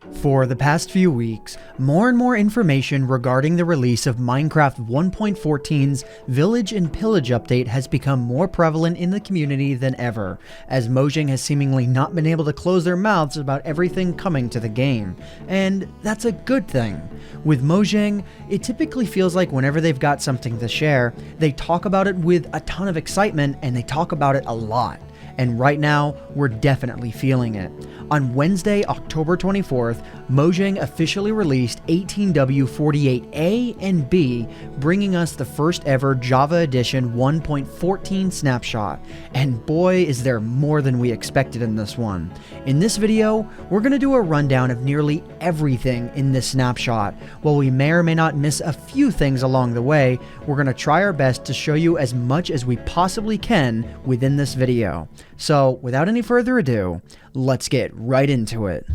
For the past few weeks, more and more information regarding the release of Minecraft 1.14's Village and Pillage update has become more prevalent in the community than ever, as Mojang has seemingly not been able to close their mouths about everything coming to the game. And that's a good thing. With Mojang, it typically feels like whenever they've got something to share, they talk about it with a ton of excitement and they talk about it a lot. And right now, we're definitely feeling it. On Wednesday, October 24th, Mojang officially released 18W48A and B, bringing us the first ever Java Edition 1.14 snapshot. And boy, is there more than we expected in this one. In this video, we're going to do a rundown of nearly everything in this snapshot. While we may or may not miss a few things along the way, we're going to try our best to show you as much as we possibly can within this video. So, without any further ado, let's get right into it.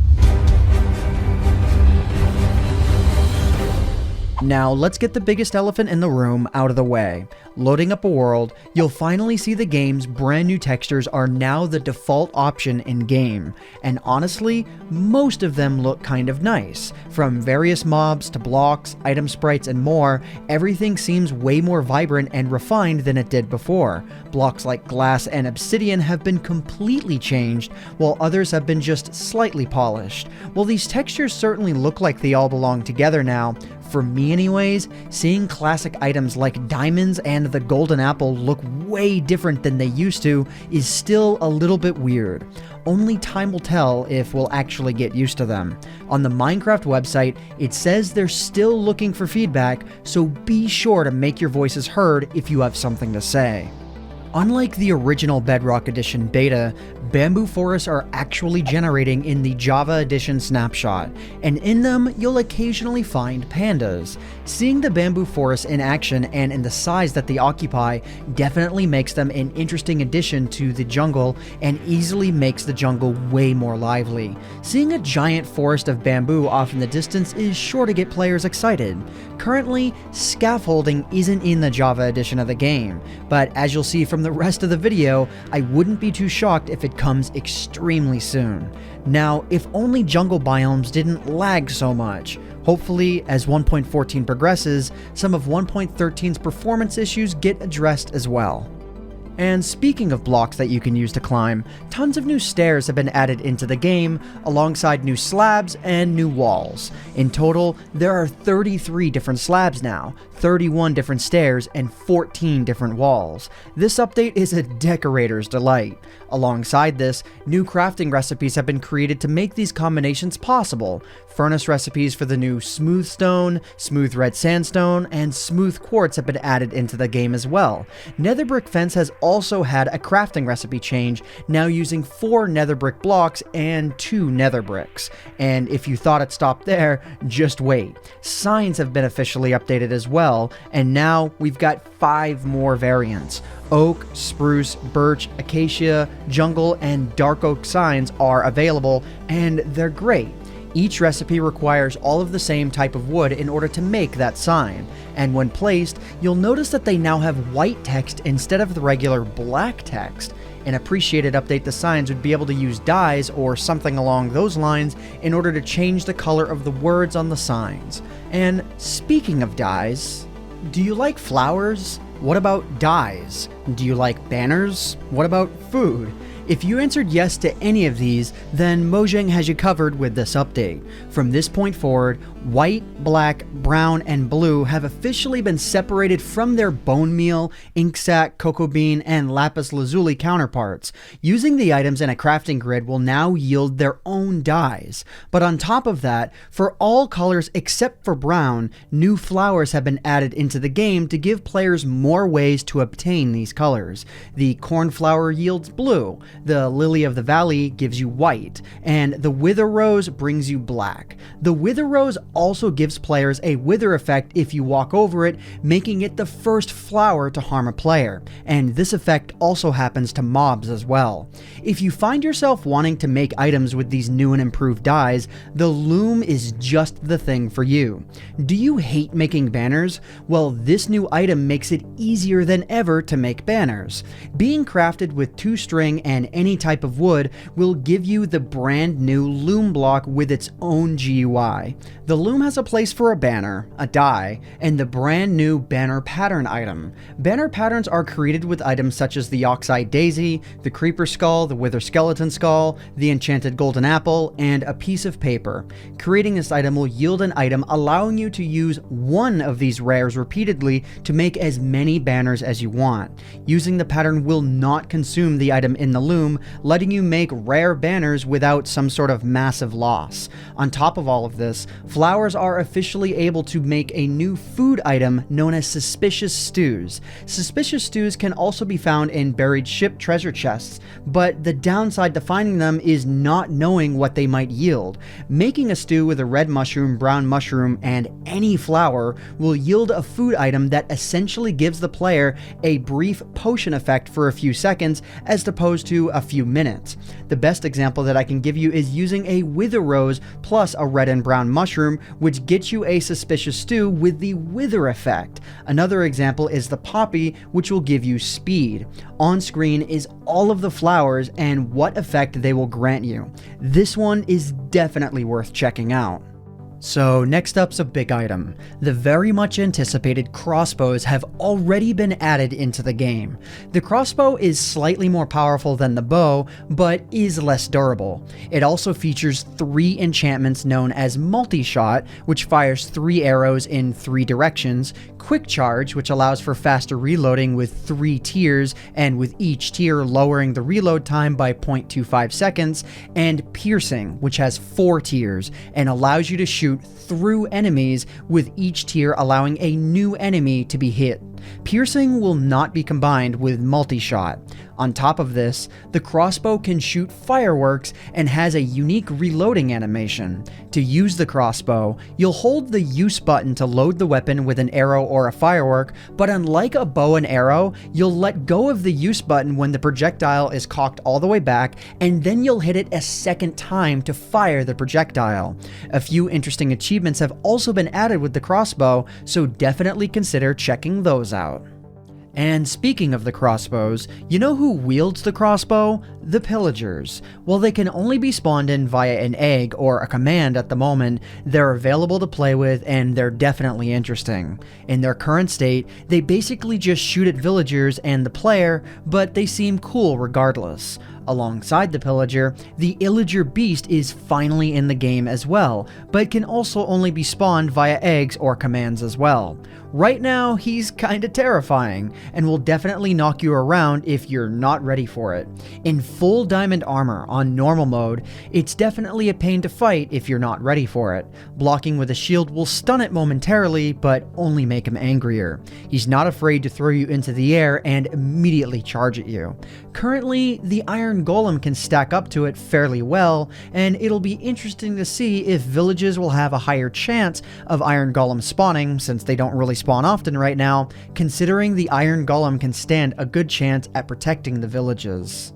Now, let's get the biggest elephant in the room out of the way. Loading up a world, you'll finally see the game's brand new textures are now the default option in-game. And honestly, most of them look kind of nice. From various mobs to blocks, item sprites, and more, everything seems way more vibrant and refined than it did before. Blocks like glass and obsidian have been completely changed, while others have been just slightly polished. While these textures certainly look like they all belong together now, for me anyways, seeing classic items like diamonds and the golden apple look way different than they used to is still a little bit weird. Only time will tell if we'll actually get used to them. On the Minecraft website, it says they're still looking for feedback, so be sure to make your voices heard if you have something to say. Unlike the original Bedrock Edition beta, bamboo forests are actually generating in the Java Edition snapshot, and in them you'll occasionally find pandas. Seeing the bamboo forests in action and in the size that they occupy definitely makes them an interesting addition to the jungle and easily makes the jungle way more lively. Seeing a giant forest of bamboo off in the distance is sure to get players excited. Currently, scaffolding isn't in the Java edition of the game, but as you'll see from the rest of the video, I wouldn't be too shocked if it comes extremely soon. Now, if only jungle biomes didn't lag so much. Hopefully, as 1.14 progresses, some of 1.13's performance issues get addressed as well. And speaking of blocks that you can use to climb, tons of new stairs have been added into the game, alongside new slabs and new walls. In total, there are 33 different slabs now, 31 different stairs, and 14 different walls. This update is a decorator's delight. Alongside this, new crafting recipes have been created to make these combinations possible. Furnace recipes for the new smooth stone, smooth red sandstone, and smooth quartz have been added into the game as well. Netherbrick Fence has also had a crafting recipe change, now using 4 netherbrick blocks and 2 nether bricks. And if you thought it stopped there, just wait. Signs have been officially updated as well, and now we've got 5 more variants. Oak, spruce, birch, acacia, jungle, and dark oak signs are available, and they're great. Each recipe requires all of the same type of wood in order to make that sign, and when placed, you'll notice that they now have white text instead of the regular black text. An appreciated update to signs would be able to use dyes or something along those lines in order to change the color of the words on the signs. And speaking of dyes, do you like flowers? What about dyes? Do you like banners? What about food? If you answered yes to any of these, then Mojang has you covered with this update. From this point forward, white, black, brown, and blue have officially been separated from their bone meal, ink sac, cocoa bean, and lapis lazuli counterparts. Using the items in a crafting grid will now yield their own dyes. But on top of that, for all colors except for brown, new flowers have been added into the game to give players more ways to obtain these colors. The cornflower yields blue, the lily of the valley gives you white, and the wither rose brings you black. The wither rose also gives players a wither effect if you walk over it, making it the first flower to harm a player, and this effect also happens to mobs as well. If you find yourself wanting to make items with these new and improved dyes, the loom is just the thing for you. Do you hate making banners? Well, this new item makes it easier than ever to make banners. Being crafted with 2 string and and any type of wood will give you the brand new loom block with its own GUI. The loom has a place for a banner, a die, and the brand new banner pattern item. Banner patterns are created with items such as the Oxeye Daisy, the Creeper Skull, the Wither Skeleton Skull, the Enchanted Golden Apple, and a piece of paper. Creating this item will yield an item allowing you to use one of these rares repeatedly to make as many banners as you want. Using the pattern will not consume the item in the loom, letting you make rare banners without some sort of massive loss. On top of all of this, Flowers are officially able to make a new food item known as Suspicious Stews. Suspicious Stews can also be found in buried ship treasure chests, but the downside to finding them is not knowing what they might yield. Making a stew with a red mushroom, brown mushroom, and any flower will yield a food item that essentially gives the player a brief potion effect for a few seconds as opposed to a few minutes. The best example that I can give you is using a Wither Rose plus a red and brown mushroom, which gets you a Suspicious Stew with the Wither effect. Another example is the Poppy, which will give you speed. On screen is all of the flowers and what effect they will grant you. This one is definitely worth checking out. So next up's a big item. The very much anticipated crossbows have already been added into the game. The crossbow is slightly more powerful than the bow, but is less durable. It also features 3 enchantments known as Multi-Shot, which fires 3 arrows in 3 directions, Quick Charge, which allows for faster reloading with 3 tiers, and with each tier lowering the reload time by 0.25 seconds, and Piercing, which has 4 tiers, and allows you to shoot through enemies, with each tier allowing a new enemy to be hit. Piercing will not be combined with Multi-Shot. On top of this, the crossbow can shoot fireworks and has a unique reloading animation. To use the crossbow, you'll hold the use button to load the weapon with an arrow or a firework, but unlike a bow and arrow, you'll let go of the use button when the projectile is cocked all the way back, and then you'll hit it a second time to fire the projectile. A few interesting achievements have also been added with the crossbow, so definitely consider checking those out. And speaking of the crossbows, you know who wields the crossbow? The Pillagers. While they can only be spawned in via an egg or a command at the moment, they're available to play with and they're definitely interesting. In their current state, they basically just shoot at villagers and the player, but they seem cool regardless. Alongside the Pillager, the Illager Beast is finally in the game as well, but can also only be spawned via eggs or commands as well. Right now, he's kinda terrifying, and will definitely knock you around if you're not ready for it. In full diamond armor on normal mode, it's definitely a pain to fight if you're not ready for it. Blocking with a shield will stun it momentarily, but only make him angrier. He's not afraid to throw you into the air and immediately charge at you. Currently, the Iron Golem can stack up to it fairly well, and it'll be interesting to see if villages will have a higher chance of Iron Golem spawning, since they don't really spawn often right now, considering the Iron Golem can stand a good chance at protecting the villages.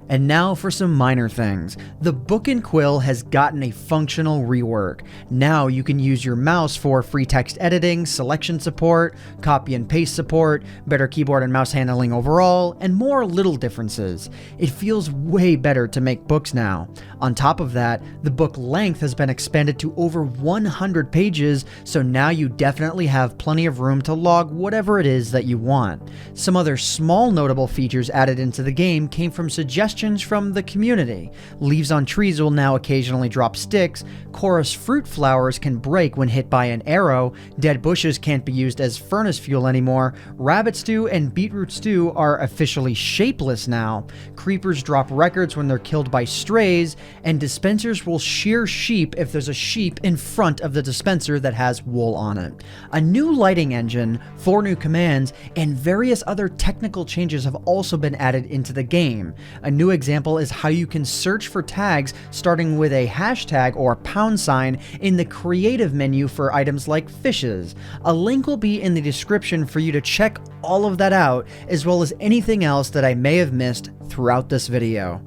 And now for some minor things. The Book and Quill has gotten a functional rework. Now you can use your mouse for free text editing, selection support, copy and paste support, better keyboard and mouse handling overall, and more little differences. It feels way better to make books now. On top of that, the book length has been expanded to over 100 pages, so now you definitely have plenty of room to log whatever it is that you want. Some other small notable features added into the game came from suggestions from the community. Leaves on trees will now occasionally drop sticks, chorus fruit flowers can break when hit by an arrow, dead bushes can't be used as furnace fuel anymore, rabbit stew and beetroot stew are officially shapeless now, creepers drop records when they're killed by strays, and dispensers will shear sheep if there's a sheep in front of the dispenser that has wool on it. A new lighting engine, 4 new commands, and various other technical changes have also been added into the game. A new example is how you can search for tags starting with a hashtag or pound sign in the creative menu for items like fishes. A link will be in the description for you to check all of that out, as well as anything else that I may have missed throughout this video.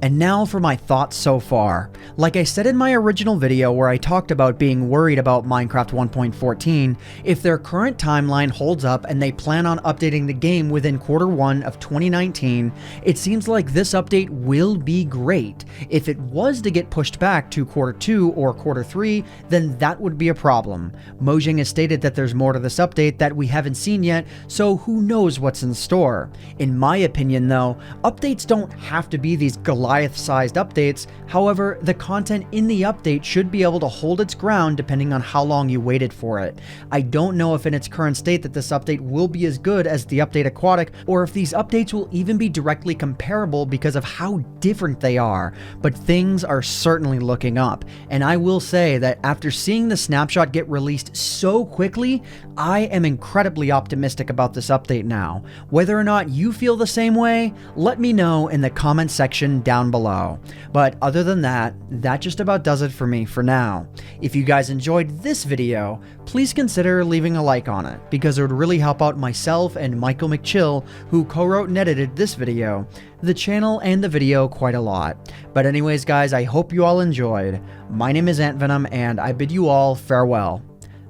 And now for my thoughts so far. Like I said in my original video where I talked about being worried about Minecraft 1.14, if their current timeline holds up and they plan on updating the game within Q1 of 2019, it seems like this update will be great. If it was to get pushed back to Q2 or Q3, then that would be a problem. Mojang has stated that there's more to this update that we haven't seen yet, so who knows what's in store. In my opinion though, updates don't have to be these Goliath-sized updates. However, the content in the update should be able to hold its ground depending on how long you waited for it. I don't know if in its current state that this update will be as good as the update Aquatic, or if these updates will even be directly comparable because of how different they are, but things are certainly looking up. And I will say that after seeing the snapshot get released so quickly, I am incredibly optimistic about this update now. Whether or not you feel the same way, let me know in the comment section down below. But other than that, that just about does it for me for now. If you guys enjoyed this video, please consider leaving a like on it, because it would really help out myself and Michael McChill, who co-wrote and edited this video, the channel and the video quite a lot. But anyways guys, I hope you all enjoyed. My name is Ant Venom and I bid you all farewell.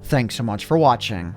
Thanks so much for watching.